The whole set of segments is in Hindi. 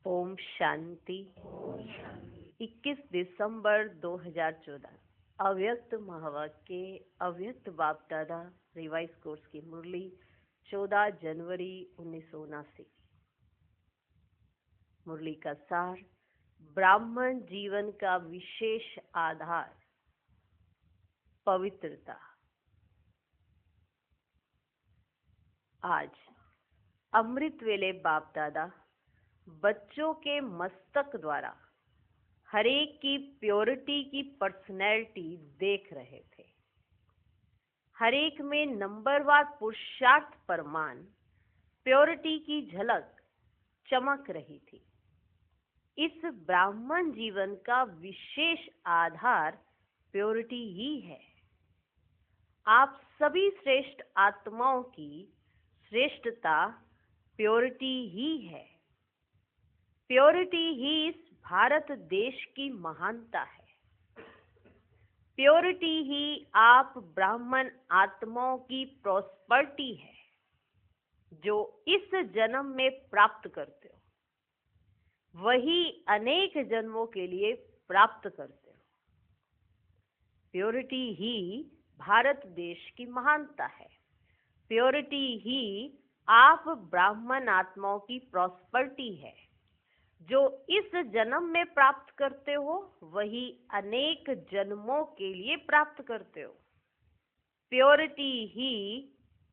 ओम शांति। 21 दिसंबर 2014 अव्यक्त महावाक्य के अव्यक्त बाप दादा रिवाइज कोर्स की मुरली 14 जनवरी 1979। मुरली का सार, ब्राह्मण जीवन का विशेष आधार पवित्रता। आज अमृत वेले बाप दादा बच्चों के मस्तक द्वारा हरेक की प्योरिटी की पर्सनैलिटी देख रहे थे। हरेक में नंबरवार पुरुषार्थ परमान प्योरिटी की झलक चमक रही थी। इस ब्राह्मण जीवन का विशेष आधार प्योरिटी ही है। आप सभी श्रेष्ठ आत्माओं की श्रेष्ठता प्योरिटी ही है। प्योरिटी ही इस भारत देश की महानता है। प्योरिटी ही आप ब्राह्मण आत्माओं की प्रॉस्पर्टी है जो इस जन्म में प्राप्त करते हो, वही अनेक जन्मों के लिए प्राप्त करते हो। प्योरिटी ही भारत देश की महानता है। प्योरिटी ही आप ब्राह्मण आत्माओं की प्रॉस्पर्टी है जो इस जन्म में प्राप्त करते हो, वही अनेक जन्मों के लिए प्राप्त करते हो। प्योरिटी ही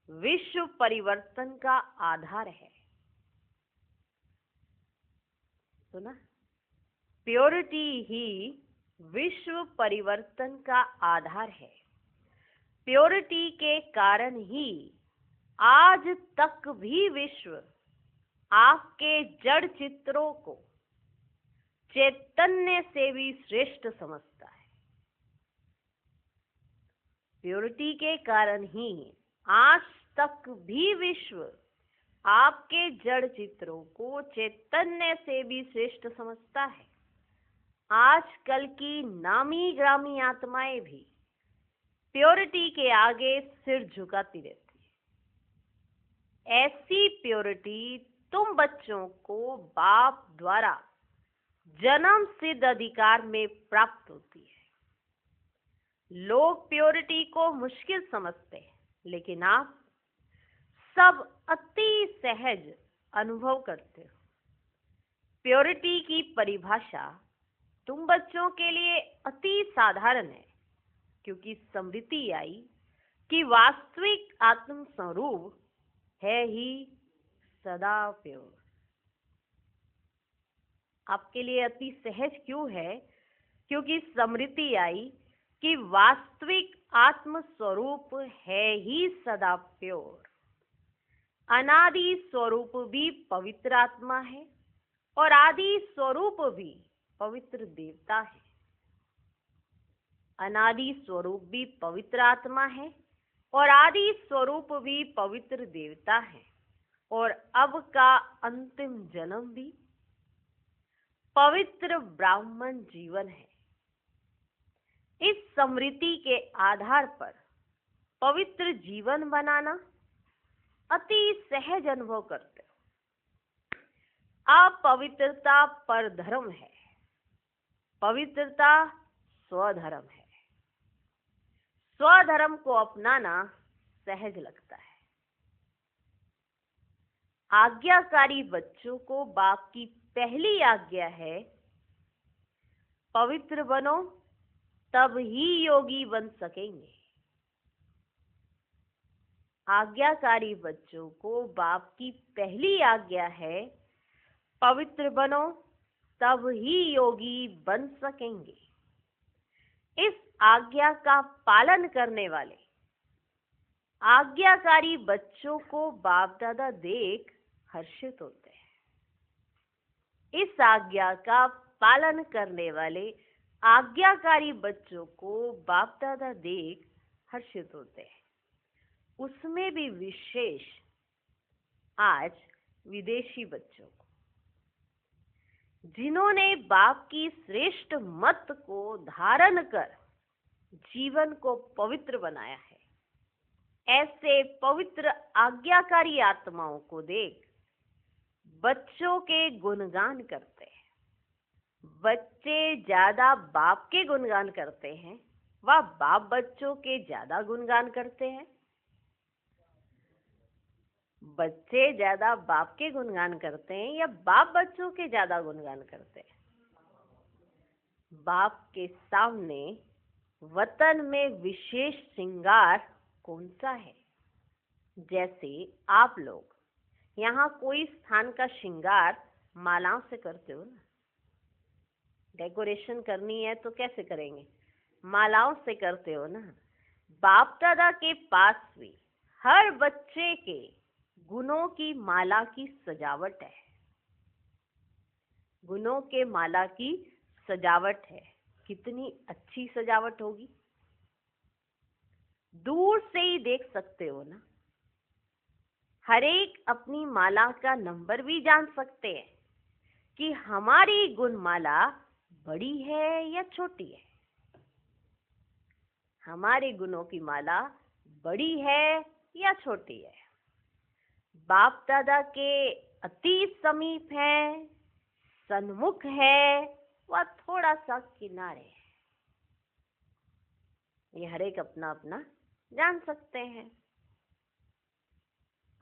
विश्व परिवर्तन का आधार है। सुना? प्योरिटी ही विश्व परिवर्तन का आधार है। प्योरिटी के कारण ही आज तक भी विश्व आपके जड़ चित्रों को चैतन्य से भी श्रेष्ठ समझता है। प्योरिटी के कारण ही आज तक भी विश्व आपके जड़ चित्रों को चैतन्य से भी श्रेष्ठ समझता है। आजकल की नामी ग्रामी आत्माएं भी प्योरिटी के आगे सिर झुकाती रहती है। ऐसी प्योरिटी तुम बच्चों को बाप द्वारा जन्म सिद्ध अधिकार में प्राप्त होती है। लोग प्योरिटी को मुश्किल समझते हैं, लेकिन आप सब अति सहज अनुभव करते हो। प्योरिटी की परिभाषा तुम बच्चों के लिए अति साधारण है, क्योंकि स्मृति आई कि वास्तविक आत्म स्वरूप है ही सदा प्योर। आपके लिए अति सहज क्यों है? क्योंकि स्मृति आई कि वास्तविक आत्म स्वरूप है ही सदा प्योर। अनादि स्वरूप भी पवित्र आत्मा है और आदि स्वरूप भी पवित्र देवता है। अनादि स्वरूप भी पवित्र आत्मा है और आदि स्वरूप भी पवित्र देवता है। और अब का अंतिम जन्म भी पवित्र ब्राह्मण जीवन है। इस स्मृति के आधार पर पवित्र जीवन बनाना अति सहज अनुभव करते हो। अपवित्रता परधर्म है, पवित्रता स्वधर्म है। स्वधर्म को अपनाना सहज लगता है। आज्ञाकारी बच्चों को बाप की पहली आज्ञा है, पवित्र बनो तब ही योगी बन सकेंगे। आज्ञाकारी बच्चों को बाप की पहली आज्ञा है, पवित्र बनो तब ही योगी बन सकेंगे। इस आज्ञा का पालन करने वाले आज्ञाकारी बच्चों को बाप दादा देख हर्षित होते हैं। इस आज्ञा का पालन करने वाले आज्ञाकारी बच्चों को बाप दादा देख हर्षित होते हैं। उसमें भी विशेष आज विदेशी बच्चों को, जिन्होंने बाप की श्रेष्ठ मत को धारण कर जीवन को पवित्र बनाया है। ऐसे पवित्र आज्ञाकारी आत्माओं को देख बच्चों के गुणगान करते हैं। बच्चे ज्यादा बाप के गुणगान करते हैं व बाप बच्चों के ज्यादा गुणगान करते हैं। बच्चे ज्यादा बाप के गुणगान करते हैं या बाप बच्चों के ज्यादा गुणगान करते हैं? बाप के सामने वतन में विशेष श्रृंगार कौन सा है? जैसे आप लोग यहाँ कोई स्थान का श्रृंगार मालाओं से करते हो ना। डेकोरेशन करनी है तो कैसे करेंगे? मालाओं से करते हो ना। बाप दादा के पास भी हर बच्चे के गुणों की माला की सजावट है। गुणों के माला की सजावट है। कितनी अच्छी सजावट होगी, दूर से ही देख सकते हो ना। हर एक अपनी माला का नंबर भी जान सकते हैं कि हमारी गुणमाला बड़ी है या छोटी है। हमारे गुणों की माला बड़ी है या छोटी है। बाप दादा के अति समीप है, सन्मुख है व थोड़ा सा किनारे है। ये हर एक अपना अपना जान सकते हैं।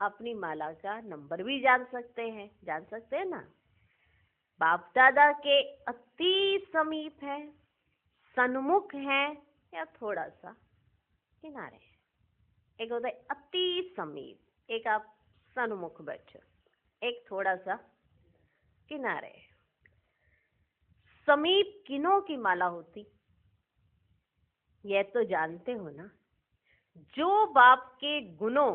अपनी माला का नंबर भी जान सकते हैं ना। बाप दादा के अति समीप है, सन्मुख है या थोड़ा सा किनारे है। एक होता है अति समीप, एक आप सन्मुख बैठे, एक थोड़ा सा किनारे। समीप किनों की माला होती, यह तो जानते हो ना। जो बाप के गुणों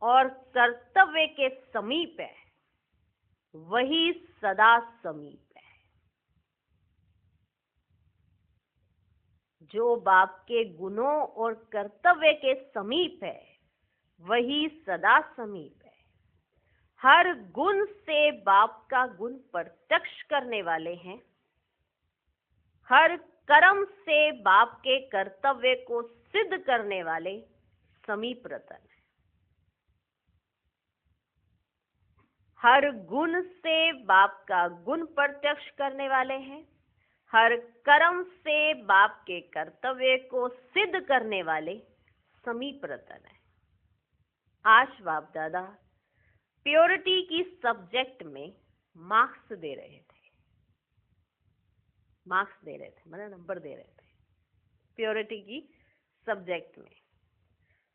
और कर्तव्य के समीप है वही सदा समीप है। जो बाप के गुणों और कर्तव्य के समीप है वही सदा समीप है। हर गुण से बाप का गुण प्रत्यक्ष करने वाले हैं। हर कर्म से बाप के कर्तव्य को सिद्ध करने वाले समीप रतन है। हर गुण से बाप का गुण प्रत्यक्ष करने वाले हैं। हर कर्म से बाप के कर्तव्य को सिद्ध करने वाले समीप रतन है। आज बाप दादा प्योरिटी की सब्जेक्ट में मार्क्स दे रहे थे। मतलब नंबर दे रहे थे प्योरिटी की सब्जेक्ट में।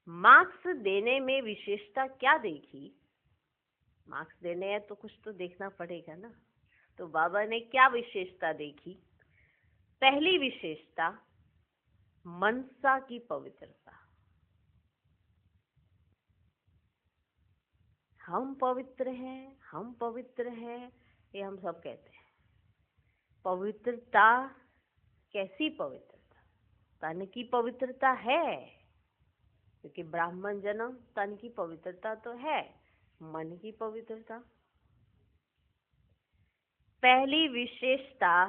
मार्क्स देने में विशेषता क्या देखी? मार्क्स देने हैं तो कुछ तो देखना पड़ेगा ना। तो बाबा ने क्या विशेषता देखी? पहली विशेषता मनसा की पवित्रता। हम पवित्र हैं, ये हम सब कहते हैं। पवित्रता कैसी पवित्रता? तन की पवित्रता है, क्योंकि ब्राह्मण जन्म, तन की पवित्रता तो है। मन की पवित्रता। पहली विशेषता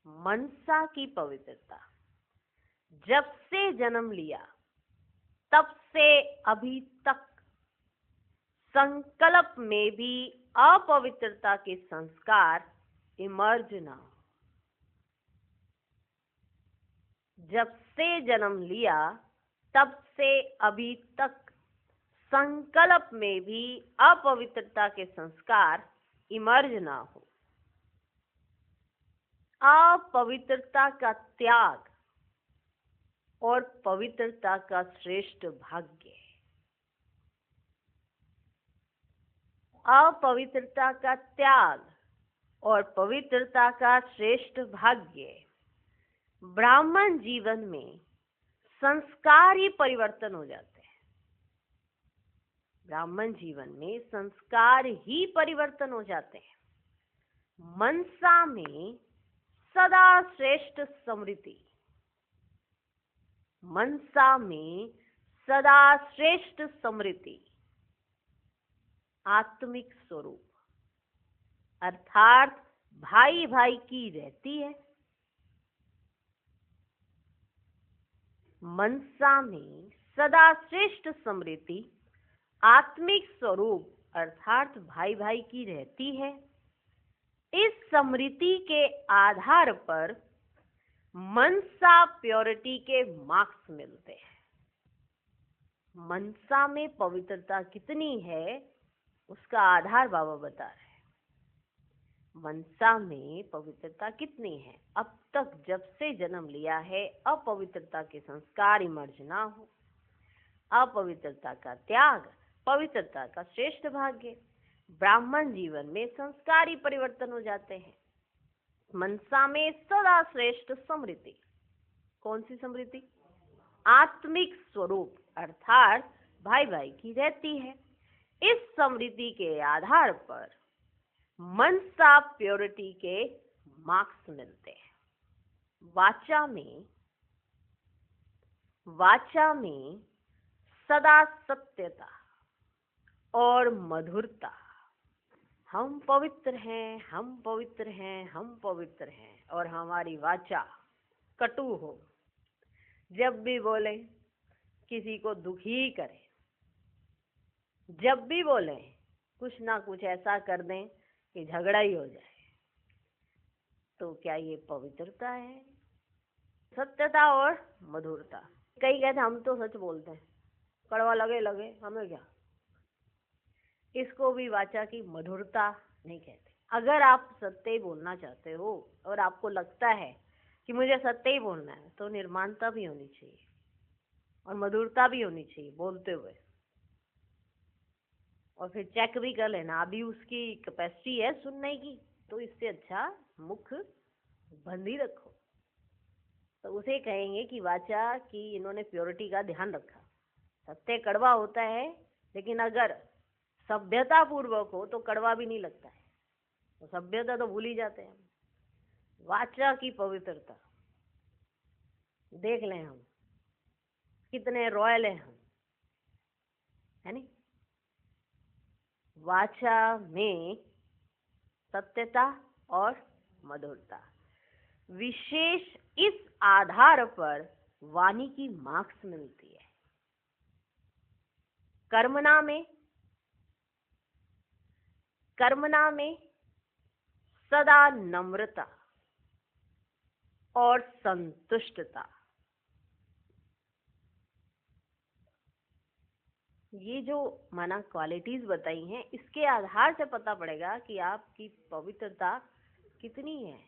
मनसा की पवित्रता। जब से जन्म लिया तब से अभी तक संकल्प में भी अपवित्रता के संस्कार इमर्ज ना हो। जब से जन्म लिया तब से अभी तक संकल्प में भी अपवित्रता के संस्कार इमर्ज ना हो। अपवित्रता का त्याग और पवित्रता का श्रेष्ठ भाग्य। अपवित्रता का त्याग और पवित्रता का श्रेष्ठ भाग्य। ब्राह्मण जीवन में संस्कार ही परिवर्तन हो जाते हैं। ब्राह्मण जीवन में संस्कार ही परिवर्तन हो जाते हैं। मनसा में सदा श्रेष्ठ स्मृति। मनसा में सदा श्रेष्ठ स्मृति। आत्मिक स्वरूप अर्थात भाई भाई की रहती है। मनसा में सदा श्रेष्ठ स्मृति, आत्मिक स्वरूप अर्थात भाई भाई की रहती है। इस स्मृति के आधार पर मनसा प्योरिटी के मार्क्स मिलते हैं। मनसा में पवित्रता कितनी है उसका आधार बाबा बता रहे हैं। मनसा में पवित्रता कितनी है? अब तक जब से जन्म लिया है अपवित्रता के संस्कार इमर्ज ना हो। अपवित्रता का त्याग पवित्रता का श्रेष्ठ भाग्य। ब्राह्मण जीवन में संस्कारी परिवर्तन हो जाते हैं। मनसा में सदा श्रेष्ठ स्मृति। कौन सी स्मृति? आत्मिक स्वरूप अर्थात भाई भाई की रहती है। इस स्मृति के आधार पर मनसा प्योरिटी के मार्क्स मिलते हैं। वाचा में सदा सत्यता और मधुरता। हम पवित्र हैं, हम पवित्र हैं, हम पवित्र हैं, और हमारी वाचा कटु हो। जब भी बोले किसी को दुखी करें, जब भी बोले कुछ ना कुछ ऐसा कर दें कि झगड़ा ही हो जाए। तो क्या ये पवित्रता है? सत्यता और मधुरता। कई कहते हम तो सच बोलते हैं, कड़वा लगे लगे हमें क्या। इसको भी वाचा की मधुरता नहीं कहते। अगर आप सत्य ही बोलना चाहते हो और आपको लगता है कि मुझे सत्य ही बोलना है, तो निर्माणता भी होनी चाहिए और मधुरता भी होनी चाहिए बोलते हुए। और फिर चेक भी कर लेना अभी उसकी कैपेसिटी है सुनने की, तो इससे अच्छा मुख बंद ही रखो। तो उसे कहेंगे कि वाचा की इन्होंने प्योरिटी का ध्यान रखा। सत्य कड़वा होता है, लेकिन अगर सभ्यता पूर्वक हो तो कड़वा भी नहीं लगता है। तो सभ्यता तो भूल ही जाते हैं। वाचा की पवित्रता देख लें हम कितने रॉयल हैं हम, है नहीं? वाचा में सत्यता और मधुरता विशेष। इस आधार पर वाणी की मार्क्स मिलती है। कर्मणा में सदा नम्रता और संतुष्टता। ये जो माना क्वालिटीज बताई हैं, इसके आधार से पता पड़ेगा कि आपकी पवित्रता कितनी है।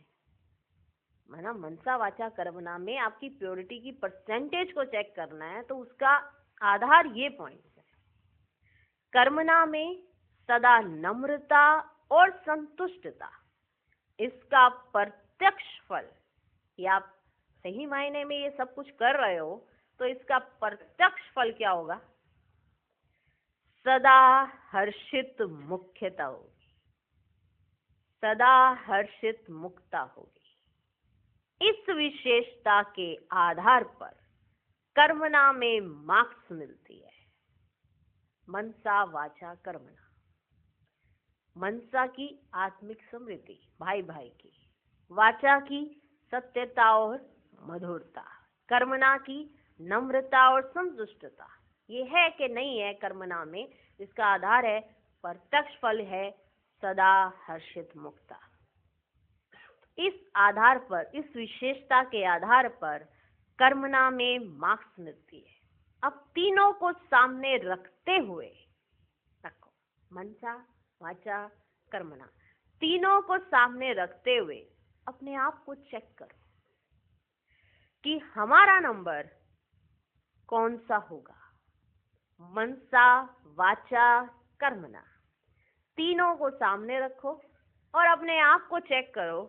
माना मनसा वाचा कर्मणा में आपकी प्योरिटी की परसेंटेज को चेक करना है, तो उसका आधार ये पॉइंट्स है। कर्मणा में सदा नम्रता और संतुष्टता, इसका प्रत्यक्ष फल कि आप सही मायने में ये सब कुछ कर रहे हो, तो इसका प्रत्यक्ष फल क्या होगा? सदा हर्षित मुख्यता होगी, सदा हर्षित मुक्ता होगी। इस विशेषता के आधार पर कर्मणा में मार्क्स मिलती है। मनसा वाचा कर्मणा। मनसा की आत्मिक समृद्धि भाई भाई की, वाचा की सत्यता और मधुरता, कर्मणा की नम्रता और संतुष्टता। ये है कि नहीं है कर्मणा में, इसका आधार है प्रत्यक्ष फल है सदा हर्षित मुक्ता। इस आधार पर, इस विशेषता के आधार पर कर्मणा में मार्क्स मिलती है। अब तीनों को सामने रखते हुए रखो, मनसा वाचा कर्मणा, तीनों को सामने रखते हुए अपने आप को चेक करो कि हमारा नंबर कौन सा होगा। मनसा वाचा कर्मणा, तीनों को सामने रखो और अपने आप को चेक करो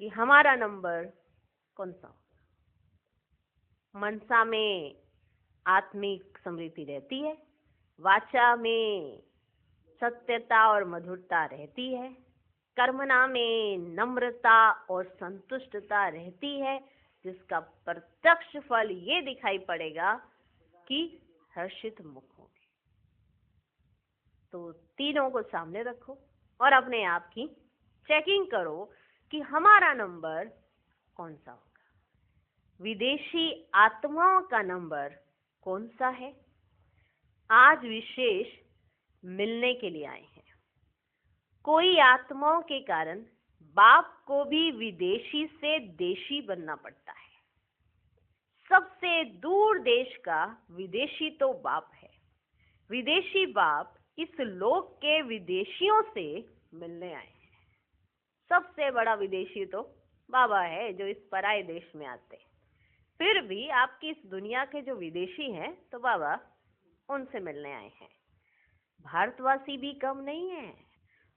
कि हमारा नंबर कौन सा होगा। मनसा में आत्मिक समृद्धि रहती है, वाचा में सत्यता और मधुरता रहती है, कर्मणा में नम्रता और संतुष्टता रहती है, जिसका प्रत्यक्ष फल ये दिखाई पड़ेगा कि हर्षित मुख होंगे। तो तीनों को सामने रखो और अपने आप की चेकिंग करो कि हमारा नंबर कौन सा होगा। विदेशी आत्माओं का नंबर कौन सा है? आज विशेष मिलने के लिए आए हैं। कोई आत्माओं के कारण बाप को भी विदेशी से देशी बनना पड़ता है। सबसे दूर देश का विदेशी तो बाप है। विदेशी बाप इस लोक के विदेशियों से मिलने आए हैं। सबसे बड़ा विदेशी तो बाबा है जो इस पराये देश में आते हैं। फिर भी आपकी इस दुनिया के जो विदेशी हैं तो बाबा उनसे मिलने आए हैं। भारतवासी भी कम नहीं है।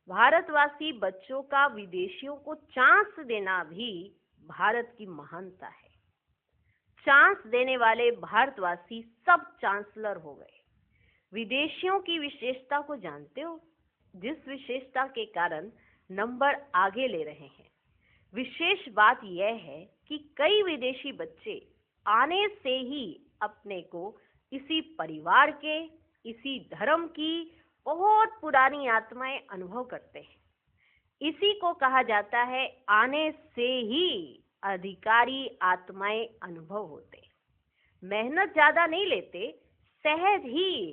भारतवासी बच्चों का विदेशियों को चांस देना भी भारत की महानता है। चांस देने वाले भारतवासी सब चांसलर हो गए। विदेशियों की विशेषता को जानते हो, जिस विशेषता के कारण नंबर आगे ले रहे हैं। विशेष बात यह है कि कई विदेशी बच्चे आने से ही अपने को इसी परिवार के, इसी धर्म की बहुत पुरानी आत्माएं अनुभव करते हैं। इसी को कहा जाता है आने से ही अधिकारी आत्माएं अनुभव होते। मेहनत ज्यादा नहीं लेते, सहज ही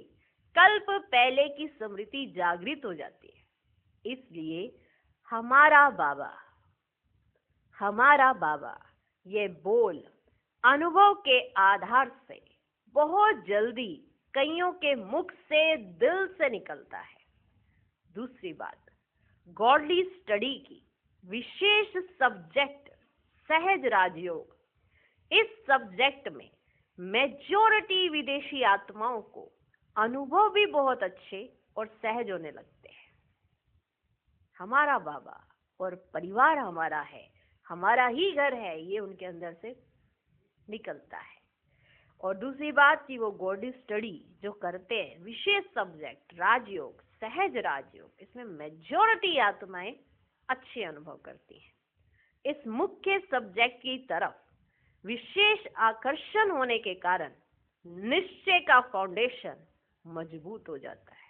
कल्प पहले की स्मृति जागृत हो जाती है। इसलिए हमारा बाबा ये बोल अनुभव के आधार से बहुत जल्दी कईयों के मुख से दिल से निकलता है। दूसरी बात, गॉडली स्टडी की विशेष सब्जेक्ट सहज राजयोग। इस सब्जेक्ट में मेजॉरिटी विदेशी आत्माओं को अनुभव भी बहुत अच्छे और सहज होने लगते हैं। हमारा बाबा और परिवार हमारा है, हमारा ही घर है, ये उनके अंदर से निकलता है। और दूसरी बात कि वो गॉडली स्टडी जो करते हैं, विशेष सब्जेक्ट राजयोग, सहज राजयोग, इसमें मेजॉरिटी आत्माएं अच्छे अनुभव करती हैं। इस मुख्य सब्जेक्ट की तरफ विशेष आकर्षण होने के कारण निश्चय का फाउंडेशन मजबूत हो जाता है।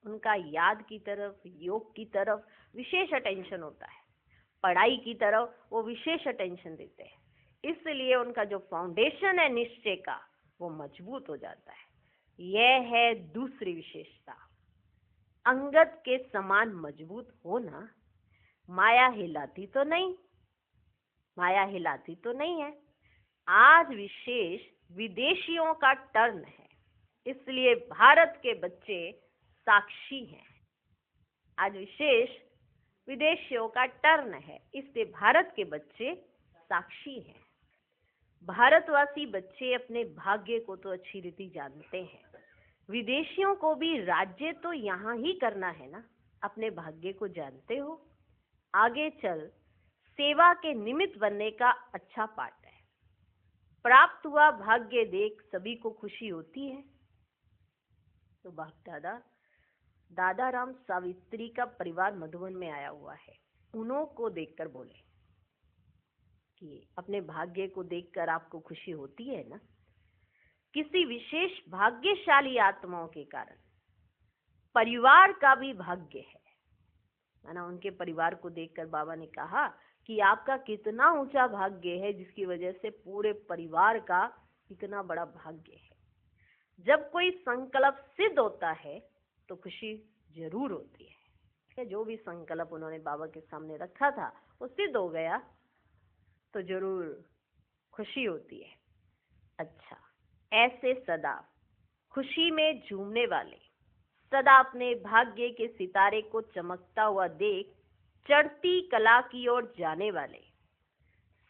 उनका याद की तरफ, योग की तरफ विशेष अटेंशन होता है। पढ़ाई की तरफ वो विशेष अटेंशन देते हैं। इसलिए उनका जो फाउंडेशन है निश्चय का, वो मजबूत हो जाता है। यह है दूसरी विशेषता। अंगद के समान मजबूत होना। माया हिलाती तो नहीं है। आज विशेष विदेशियों का टर्न है, इसलिए भारत के बच्चे साक्षी हैं। आज विशेष विदेशियों का टर्न है, इसलिए भारत के बच्चे साक्षी हैं। भारतवासी बच्चे अपने भाग्य को तो अच्छी रीति जानते हैं। विदेशियों को भी राज्य तो यहाँ ही करना है ना, अपने भाग्य को जानते हो। आगे चल सेवा के निमित्त बनने का अच्छा पाठ है। प्राप्त हुआ भाग्य देख सभी को खुशी होती है। तो बाप दादा राम सावित्री का परिवार मधुबन में आया हुआ है। उन्हों को देखकर बोले कि अपने भाग्य को देखकर आपको खुशी होती है ना। किसी विशेष भाग्यशाली आत्माओं के कारण परिवार का भी भाग्य है ना। उनके परिवार को देखकर बाबा ने कहा कि आपका कितना ऊंचा भाग्य है, जिसकी वजह से पूरे परिवार का इतना बड़ा भाग्य है। जब कोई संकल्प सिद्ध होता है तो खुशी जरूर होती है। जो भी संकल्प उन्होंने बाबा के सामने रखा था वो सिद्ध हो गया तो जरूर खुशी होती है। अच्छा, ऐसे सदा खुशी में झूमने वाले, सदा अपने भाग्य के सितारे को चमकता हुआ देख चढ़ती कला की ओर जाने वाले,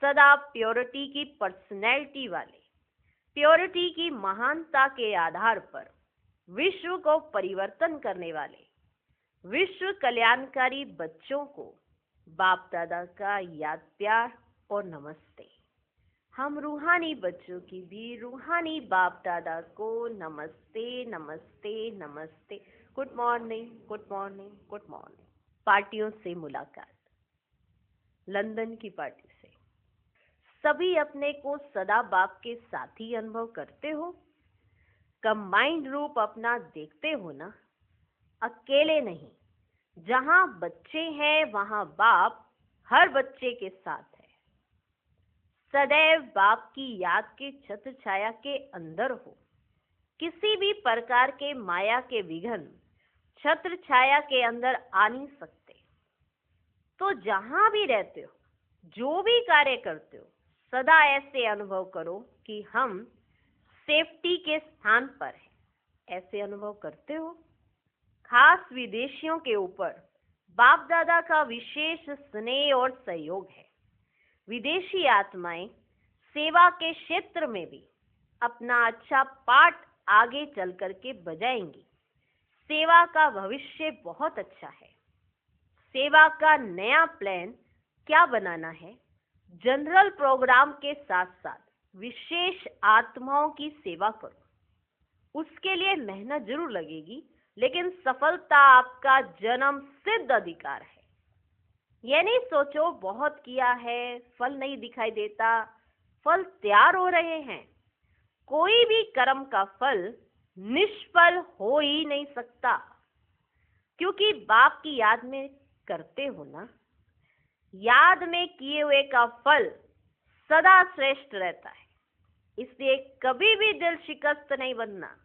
सदा प्योरिटी की पर्सनैलिटी वाले, प्योरिटी की महानता के आधार पर विश्व को परिवर्तन करने वाले, विश्व कल्याणकारी बच्चों को बाप दादा का याद प्यार और नमस्ते। हम रूहानी बच्चों की भी रूहानी बाप दादा को नमस्ते नमस्ते नमस्ते। Good morning, good morning, good morning. पार्टियों से मुलाकात, लंदन की पार्टी से। सभी अपने को सदा बाप के साथी अनुभव करते हो। कंबाइंड रूप अपना देखते हो ना, अकेले नहीं। जहां बच्चे हैं वहां बाप हर बच्चे के साथ है। सदैव बाप की याद के छत्र छाया के अंदर हो। किसी भी प्रकार के माया के विघ्न छत्र छाया के अंदर आ नहीं सकते। तो जहां भी रहते हो, जो भी कार्य करते हो, सदा ऐसे अनुभव करो कि हम सेफ्टी के स्थान पर हैं। ऐसे अनुभव करते हो? खास विदेशियों के ऊपर बाप दादा का विशेष स्नेह और सहयोग है। विदेशी आत्माएं सेवा के क्षेत्र में भी अपना अच्छा पाठ आगे चल करके बजाएंगी। सेवा का भविष्य बहुत अच्छा है। सेवा का नया प्लान क्या बनाना है? जनरल प्रोग्राम के साथ साथ विशेष आत्माओं की सेवा करो। उसके लिए मेहनत जरूर लगेगी, लेकिन सफलता आपका जन्म सिद्ध अधिकार है। यह नहीं सोचो बहुत किया है, फल नहीं दिखाई देता, फल तैयार हो रहे हैं। कोई भी कर्म का फल निष्फल हो ही नहीं सकता, क्योंकि बाप की याद में करते हो ना। याद में किए हुए का फल सदा श्रेष्ठ रहता है, इसलिए कभी भी दिल शिकस्त नहीं बनना।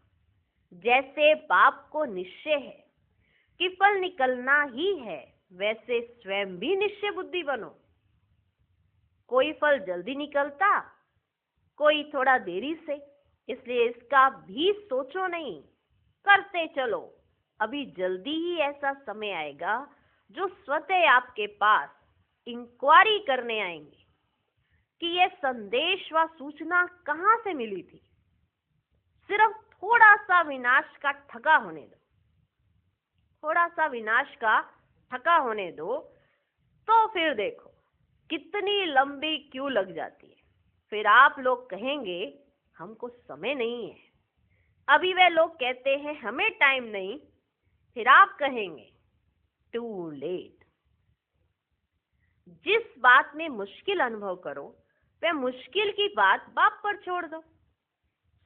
जैसे बाप को निश्चय है कि फल निकलना ही है, वैसे स्वयं भी निश्चय बुद्धि बनो। कोई फल जल्दी निकलता, कोई थोड़ा देरी से, इसलिए इसका भी सोचो नहीं, करते चलो। अभी जल्दी ही ऐसा समय आएगा जो स्वतः आपके पास इंक्वायरी करने आएंगे कि यह संदेश व सूचना कहां से मिली थी। सिर्फ थोड़ा सा विनाश का ठका होने दो, थोड़ा सा विनाश का ठका होने दो, तो फिर देखो कितनी लंबी क्यू लग जाती है। फिर आप लोग कहेंगे हमको समय नहीं है। अभी वे लोग कहते हैं हमें टाइम नहीं, फिर आप कहेंगे टू लेट। जिस बात में मुश्किल अनुभव करो, वह मुश्किल की बात बाप पर छोड़ दो।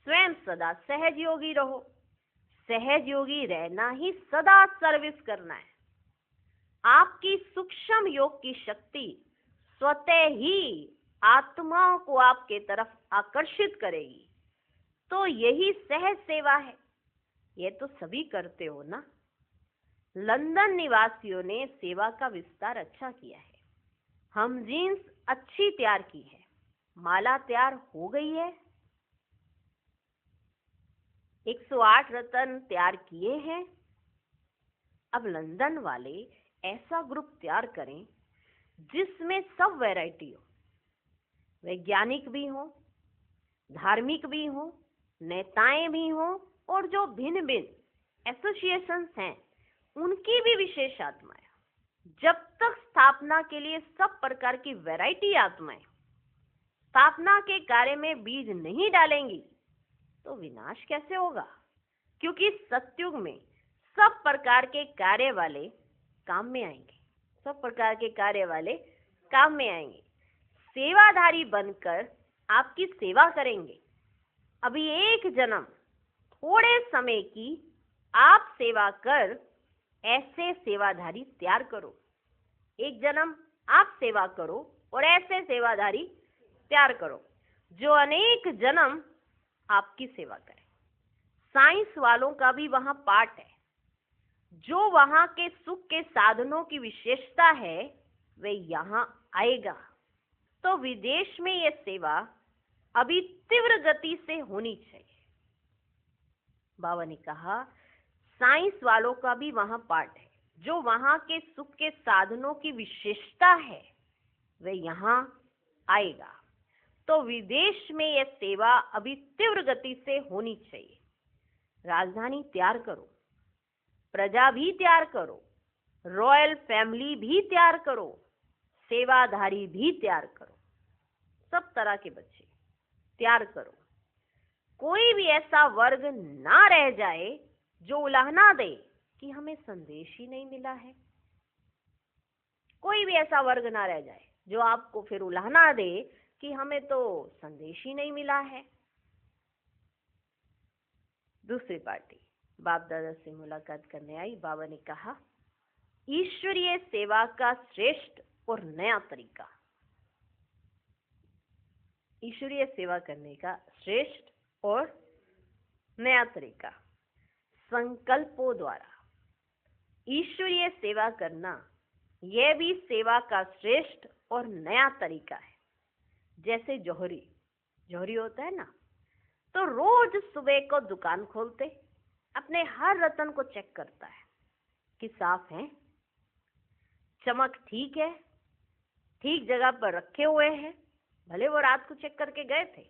स्वयं सदा सहज योगी रहो। सहज योगी रहना ही सदा सर्विस करना है। आपकी सूक्ष्म योग की शक्ति स्वतः ही आत्माओं को आपके तरफ आकर्षित करेगी। तो यही सहज सेवा है। ये तो सभी करते हो ना। लंदन निवासियों ने सेवा का विस्तार अच्छा किया है। हम जीन्स अच्छी तैयार की है, माला तैयार हो गई है, 108 रत्न तैयार किए हैं। अब लंदन वाले ऐसा ग्रुप तैयार करें जिसमें सब वैरायटी हो, वैज्ञानिक भी हो, धार्मिक भी हो, नेताएं भी हो, और जो भिन्न भिन्न एसोसिएशंस हैं उनकी भी विशेष आत्माएं। जब तक स्थापना के लिए सब प्रकार की वैरायटी आत्माएं स्थापना के कार्य में बीज नहीं डालेंगी तो विनाश कैसे होगा? क्योंकि सतयुग में सब प्रकार के कार्य वाले काम में आएंगे, सब प्रकार के कार्य वाले काम में आएंगे। सेवाधारी बनकर आपकी सेवा करेंगे। अभी एक जन्म थोड़े समय की आप सेवा कर ऐसे सेवाधारी तैयार करो। एक जन्म आप सेवा करो और ऐसे सेवाधारी तैयार करो जो अनेक जन्म आपकी सेवा करें। साइंस वालों का भी वहां पार्ट है। जो वहां के सुख के साधनों की विशेषता है वे यहाँ आएगा। तो विदेश में यह सेवा अभी तीव्र गति से होनी चाहिए। बाबा ने कहा साइंस वालों का भी वहां पार्ट है। जो वहां के सुख के साधनों की विशेषता है वे यहाँ आएगा। तो विदेश में यह सेवा अभी तीव्र गति से होनी चाहिए। राजधानी तैयार करो, प्रजा भी तैयार करो, रॉयल फैमिली भी तैयार करो, सेवाधारी भी तैयार करो, सब तरह के बच्चे तैयार करो। कोई भी ऐसा वर्ग ना रह जाए जो उलाहना दे कि हमें संदेश ही नहीं मिला है। कोई भी ऐसा वर्ग ना रह जाए जो आपको फिर उलाहना दे कि हमें तो संदेश ही नहीं मिला है। दूसरी पार्टी बाप दादा से मुलाकात करने आई। बाबा ने कहा ईश्वरीय सेवा का श्रेष्ठ और नया तरीका, ईश्वरीय सेवा करने का श्रेष्ठ और नया तरीका, संकल्पों द्वारा ईश्वरीय सेवा करना यह भी सेवा का श्रेष्ठ और नया तरीका है। जैसे जौहरी होता है ना, तो रोज सुबह को दुकान खोलते अपने हर रत्न को चेक करता है कि साफ है, चमक ठीक है, ठीक जगह पर रखे हुए हैं। भले वो रात को चेक करके गए थे,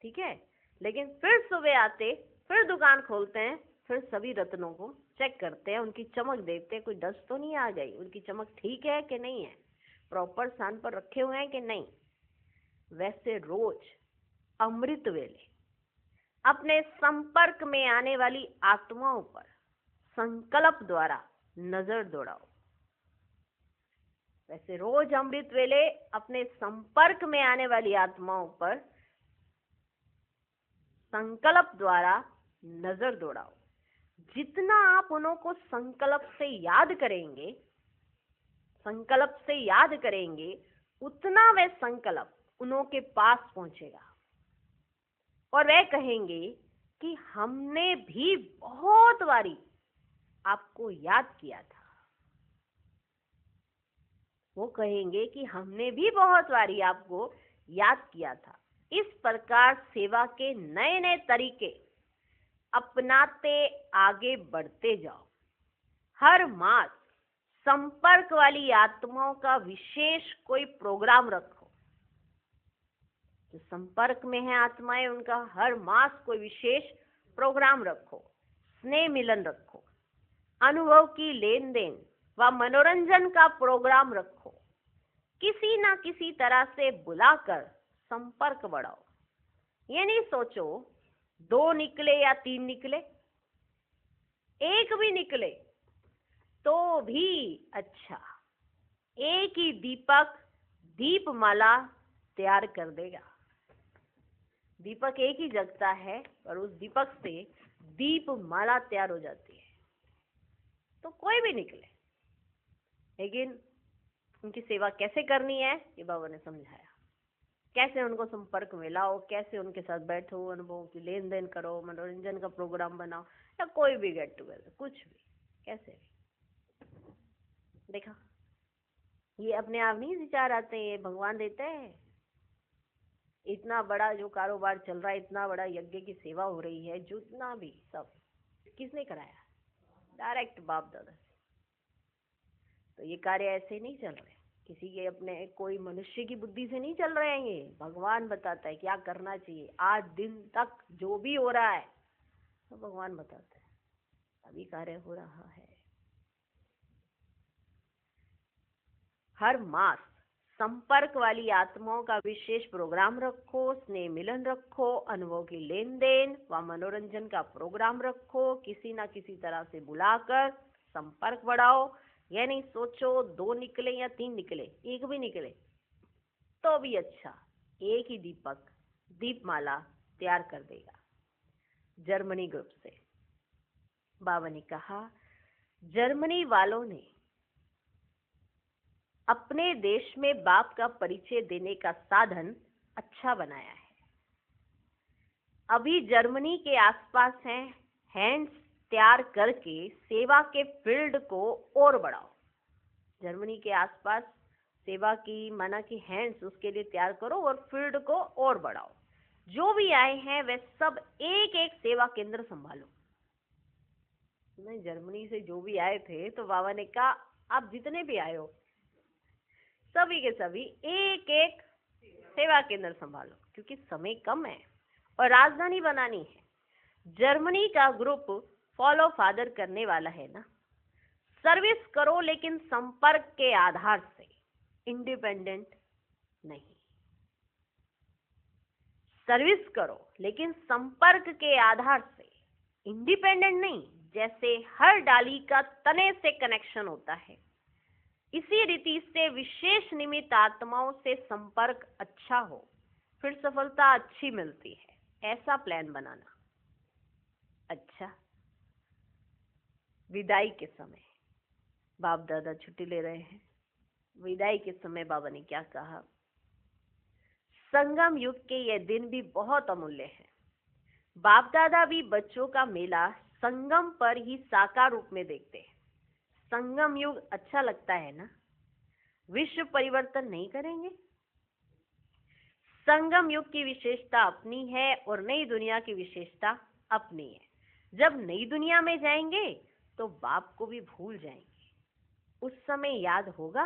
ठीक है, लेकिन फिर सुबह आते, फिर दुकान खोलते हैं, फिर सभी रत्नों को चेक करते हैं, उनकी चमक देखते हैं, कोई डस्ट तो नहीं आ गई, उनकी चमक ठीक है कि नहीं है, प्रॉपर स्थान पर रखे हुए हैं कि नहीं। वैसे रोज अमृत वेले अपने संपर्क में आने वाली आत्माओं पर संकल्प द्वारा नजर दौड़ाओ। वैसे रोज अमृत वेले अपने संपर्क में आने वाली आत्माओं पर संकल्प द्वारा नजर दौड़ाओ। जितना आप उनको संकल्प से याद करेंगे, उतना वह संकल्प उन्हों के पास पहुंचेगा और वह कहेंगे कि हमने भी बहुत बारी आपको याद किया था। वो कहेंगे कि हमने भी बहुत बारी आपको याद किया था। इस प्रकार सेवा के नए नए तरीके अपनाते आगे बढ़ते जाओ। हर मास संपर्क वाली आत्माओं का विशेष कोई प्रोग्राम रखो। जो संपर्क में है आत्माएं, उनका हर मास कोई विशेष प्रोग्राम रखो। स्नेह मिलन रखो, अनुभव की लेन देन व मनोरंजन का प्रोग्राम रखो। किसी ना किसी तरह से बुलाकर संपर्क बढ़ाओ। ये नहीं सोचो 2 निकले या 3 निकले, 1 भी निकले तो भी अच्छा। एक ही दीपमाला तैयार कर देगा। दीपक एक ही जगता है और उस दीपक से दीपमाला तैयार हो जाती है। तो कोई भी निकले, लेकिन उनकी सेवा कैसे करनी है ये बाबा ने समझाया। कैसे उनको संपर्क में लाओ, कैसे उनके साथ बैठो, अनुभवों की लेन देन करो, मनोरंजन का प्रोग्राम बनाओ, या कोई भी गेट टुगेदर, कुछ भी, कैसे भी। देखा, ये अपने आप नहीं विचार आते, ये भगवान देते हैं। इतना बड़ा जो कारोबार चल रहा है, इतना बड़ा यज्ञ की सेवा हो रही है, जितना भी सब किसने कराया? डायरेक्ट बाप दादा से। तो ये कार्य ऐसे नहीं चल रहे, किसी के अपने कोई मनुष्य की बुद्धि से नहीं चल रहे हैं। ये भगवान बताता है क्या करना चाहिए। आज दिन तक जो भी हो रहा है तो भगवान बताता है, अभी कार्य हो रहा है। हर मास संपर्क वाली आत्माओं का विशेष प्रोग्राम रखो, स्नेह मिलन रखो, अनुभव की लेन देन व मनोरंजन का प्रोग्राम रखो। किसी ना किसी तरह से बुलाकर संपर्क बढ़ाओ। यह नहीं सोचो 2 निकले या 3 निकले, 1 भी निकले तो भी अच्छा। एक ही दीपमाला तैयार कर देगा। जर्मनी ग्रुप से बाबा ने कहा, जर्मनी वालों ने अपने देश में बाप का परिचय देने का साधन अच्छा बनाया है। अभी जर्मनी के आसपास हैं हैंड्स तैयार करके सेवा के फील्ड को और बढ़ाओ। जर्मनी के आसपास सेवा की माना कि हैंड्स उसके लिए तैयार करो और फील्ड को और बढ़ाओ। जो भी आए हैं वे सब एक एक सेवा केंद्र संभालो। नहीं, जर्मनी से जो भी आए थे तो बाबा ने कहा आप जितने भी आए हो सभी के सभी एक एक सेवा केंद्र संभालो, क्योंकि समय कम है और राजधानी बनानी है। जर्मनी का ग्रुप फॉलो फादर करने वाला है ना। सर्विस करो लेकिन संपर्क के आधार से, इंडिपेंडेंट नहीं। सर्विस करो लेकिन संपर्क के आधार से, इंडिपेंडेंट नहीं। जैसे हर डाली का तने से कनेक्शन होता है, इसी रीति से विशेष निमित्त आत्माओं से संपर्क अच्छा हो, फिर सफलता अच्छी मिलती है। ऐसा प्लान बनाना। अच्छा, विदाई के समय बाप दादा छुट्टी ले रहे हैं। विदाई के समय बाबा ने क्या कहा? संगम युग के ये दिन भी बहुत अमूल्य है। बाप दादा भी बच्चों का मेला संगम पर ही साकार रूप में देखते हैं। संगम युग अच्छा लगता है ना? विश्व परिवर्तन नहीं करेंगे? संगम युग की विशेषता अपनी है और नई दुनिया की विशेषता अपनी है। जब नई दुनिया में जाएंगे तो बाप को भी भूल जाएंगे। उस समय याद होगा।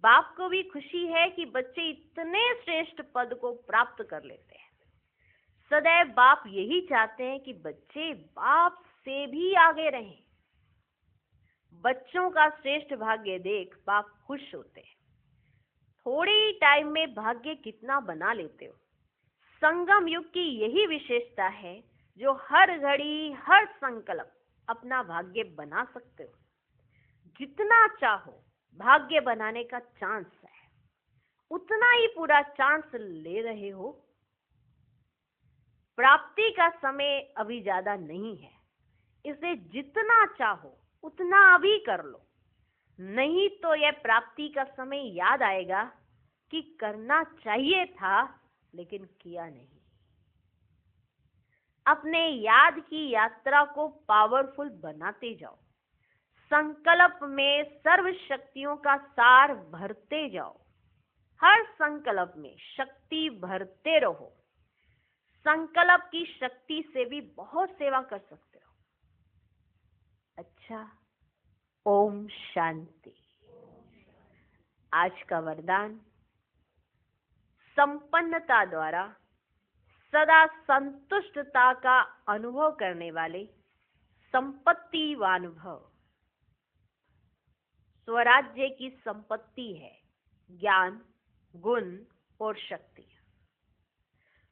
बाप को भी खुशी है कि बच्चे इतने श्रेष्ठ पद को प्राप्त कर लेते हैं। सदैव बाप यही चाहते हैं कि बच्चे बाप से भी आगे रहें। बच्चों का श्रेष्ठ भाग्य देख बाप खुश होते हैं। थोड़े ही टाइम में भाग्य कितना बना लेते हो। संगम युग की यही विशेषता है, जो हर घड़ी हर संकल्प अपना भाग्य बना सकते हो। जितना चाहो भाग्य बनाने का चांस है, उतना ही पूरा चांस ले रहे हो। प्राप्ति का समय अभी ज्यादा नहीं है, इसे जितना चाहो उतना अभी कर लो, नहीं तो यह प्राप्ति का समय याद आएगा कि करना चाहिए था लेकिन किया नहीं। अपने याद की यात्रा को पावरफुल बनाते जाओ। संकल्प में सर्व शक्तियों का सार भरते जाओ। हर संकल्प में शक्ति भरते रहो। संकल्प की शक्ति से भी बहुत सेवा कर सकते हो। अच्छा, ओम शांति। आज का वरदान, संपन्नता द्वारा सदा संतुष्टता का अनुभव करने वाले संपत्तिवान भव। स्वराज्य की संपत्ति है ज्ञान, गुण और शक्ति।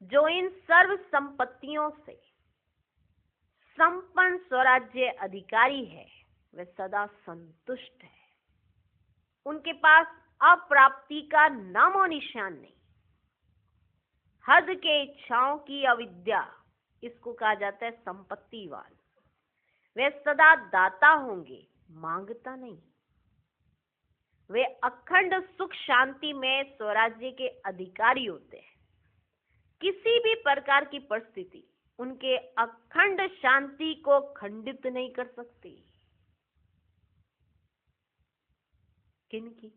जो इन सर्व संपत्तियों से संपन्न स्वराज्य अधिकारी है, वे सदा संतुष्ट है। उनके पास अप्राप्ति का नामो निशान नहीं। हद के इच्छाओं की अविद्या, इसको कहा जाता है संपत्तिवान। वे सदा दाता होंगे, मांगता नहीं। वे अखंड सुख शांति में स्वराज्य के अधिकारी होते हैं। किसी भी प्रकार की परिस्थिति उनके अखंड शांति को खंडित नहीं कर सकती। किनकी?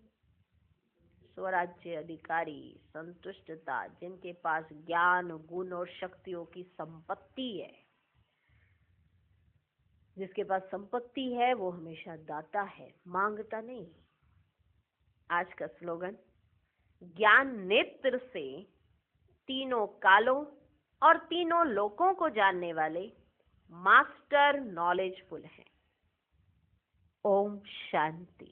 स्वराज्य अधिकारी, संतुष्टता, जिनके पास ज्ञान, गुण और शक्तियों की संपत्ति है। जिसके पास संपत्ति है वो हमेशा दाता है, मांगता नहीं। आज का स्लोगन, ज्ञान नेत्र से तीनों कालों और तीनों लोकों को जानने वाले मास्टर नॉलेजफुल हैं। ओम शांति।